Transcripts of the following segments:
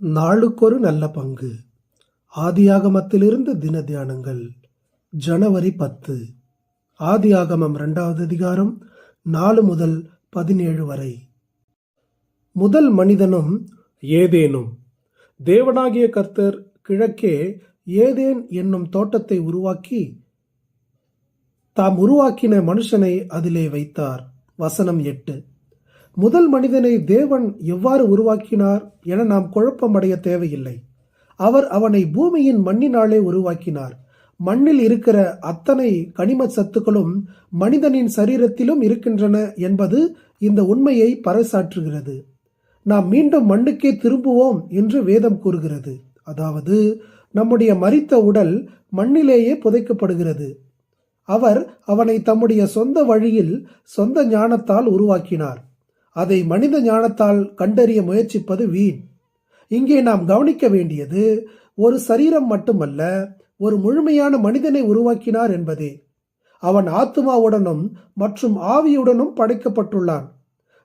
நாளுக்கொரு நல்ல பங்கு. ஆதியாகமத்திலிருந்து தின தியானங்கள். ஜனவரி 10. ஆதியாகமம் 2வது அதிகாரம் 4 முதல் 17 வரை. முதல் மனிதனும் ஏதேனும். தேவனாகிய கர்த்தர் கிழக்கே ஏதேன் என்னும் தோட்டத்தை உருவாக்கி தாம் உருவாக்கின மனுஷனை அதிலே வைத்தார். வசனம் 8. முதல் மனிதனை தேவன் எவ்வாறு உருவாக்கினார் என நாம் குழப்பமடைய தேவையில்லை. அவர் அவனை பூமியின் மண்ணினாலே உருவாக்கினார். மண்ணில் இருக்கிற அத்தனை கனிம சத்துக்களும் மனிதனின் சரீரத்திலும் இருக்கின்றன என்பது இந்த உண்மையை பறைசாற்றுகிறது. நாம் மீண்டும் மண்ணுக்கே திரும்புவோம் என்று வேதம் கூறுகிறது. அதாவது நம்முடைய மரித்த உடல் மண்ணிலேயே புதைக்கப்படுகிறது. அவர் அவனை தம்முடைய சொந்த வழியில் சொந்த ஞானத்தால் உருவாக்கினார். அதை மனித ஞானத்தால் கண்டறிய முயற்சிப்பது வீண். இங்கே நாம் கவனிக்க வேண்டியது ஒரு சரீரம் மட்டுமல்ல, ஒரு முழுமையான மனிதனை உருவாக்கினார் என்பதே. அவன் ஆத்துமாவுடனும் மற்றும் ஆவியுடனும் படைக்கப்பட்டுள்ளான்.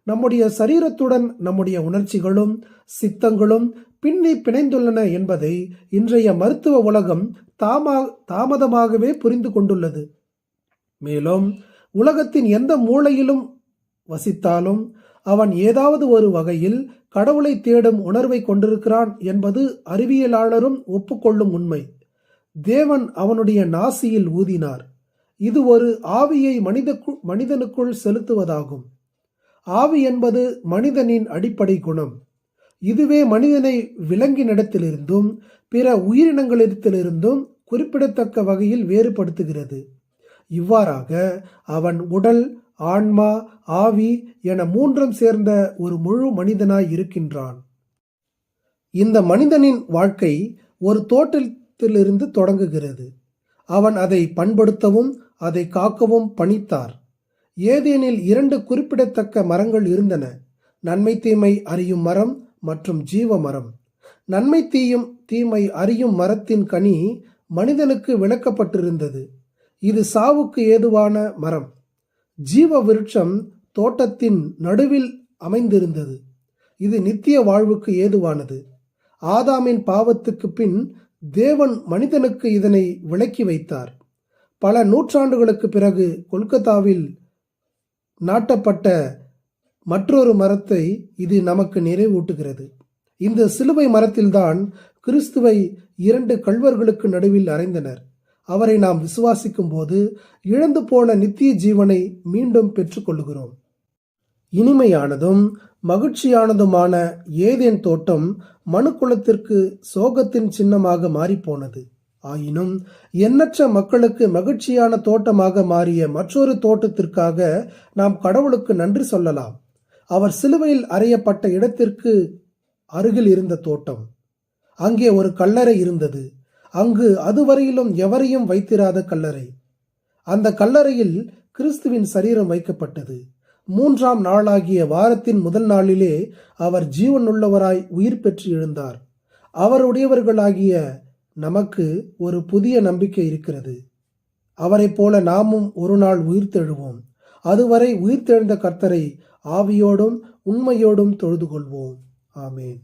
நம்முடைய சரீரத்துடன் நம்முடைய உணர்ச்சிகளும் சித்தங்களும் பின்னி பிணைந்துள்ளன என்பதை இன்றைய மருத்துவ உலகம் தாமதமாகவே புரிந்து கொண்டுள்ளது. மேலும் உலகத்தின் எந்த மூலையிலும் வசித்தாலும் அவன் ஏதாவது ஒரு வகையில் கடவுளை தேடும் உணர்வை கொண்டிருக்கிறான் என்பது அறிவியலாளரும் ஒப்புக்கொள்ளும் உண்மை. தேவன் அவனுடைய நாசியில் ஊதினார். இது ஒரு ஆவியை மனிதனுக்குள் செலுத்துவதாகும். ஆவி என்பது மனிதனின் அடிப்படை குணம். இதுவே மனிதனை விலங்கினிடத்திலிருந்தும் பிற உயிரினங்களிடத்திலிருந்தும் குறிப்பிடத்தக்க வகையில் வேறுபடுத்துகிறது. இவ்வாறாக அவன் உடல், ஆன்மா, ஆவி என மூன்றும் சேர்ந்த ஒரு முழு மனிதனாய் இருக்கின்றான். இந்த மனிதனின் வாழ்க்கை ஒரு தோட்டத்திலிருந்து தொடங்குகிறது. அவன் அதை பண்படுத்தவும் அதை காக்கவும் பணித்தார். ஏதேனில் 2 குறிப்பிடத்தக்க மரங்கள் இருந்தன. நன்மை தீமை அறியும் மரம் மற்றும் ஜீவ மரம். நன்மை தீமை அறியும் மரத்தின் கனி மனிதனுக்கு விளக்கப்பட்டிருந்தது. இது சாவுக்கு ஏதுவான மரம். ஜீவ விருட்சம் தோட்டத்தின் நடுவில் அமைந்திருந்தது. இது நித்திய வாழ்வுக்கு ஏதுவானது. ஆதாமின் பாவத்துக்கு பின் தேவன் மனிதனுக்கு இதனை விளக்கி வைத்தார். பல நூற்றாண்டுகளுக்கு பிறகு கொல்கத்தாவில் நாட்டப்பட்ட மற்றொரு மரத்தை இது நமக்கு நினைவூட்டுகிறது. இந்த சிலுவை மரத்தில்தான் கிறிஸ்துவை 2 கள்வர்களுக்கு நடுவில் அறைந்தனர். அவரை நாம் விசுவாசிக்கும் போது இழந்து போன நித்திய ஜீவனை மீண்டும் பெற்றுக்கொள்கிறோம். இனிமையானதும் மகிழ்ச்சியானதுமான ஏதேன் தோட்டம் மனுக்குலத்திற்கு சோகத்தின் சின்னமாக மாறிப்போனது. ஆயினும் எண்ணற்ற மக்களுக்கு மகிழ்ச்சியான தோட்டமாக மாறிய மற்றொரு தோட்டத்திற்காக நாம் கடவுளுக்கு நன்றி சொல்லலாம். அவர் சிலுவையில் அறையப்பட்ட இடத்திற்கு அருகில் இருந்த தோட்டம். அங்கே ஒரு கல்லறை இருந்தது. அங்கு அதுவரையிலும் எவரையும் வைத்திராத கல்லறை. அந்த கல்லறையில் கிறிஸ்துவின் சரீரம் வைக்கப்பட்டது. 3ஆம் நாளாகிய வாரத்தின் முதல் நாளிலே அவர் ஜீவனுள்ளவராய் உயிர் பெற்று எழுந்தார். அவருடையவர்களாகிய நமக்கு ஒரு புதிய நம்பிக்கை இருக்கிறது. அவரை போல நாமும் ஒரு நாள் உயிர்த்தெழுவோம். அதுவரை உயிர்த்தெழுந்த கர்த்தரை ஆவியோடும் உண்மையோடும் தொழுது கொள்வோம். ஆமேன்.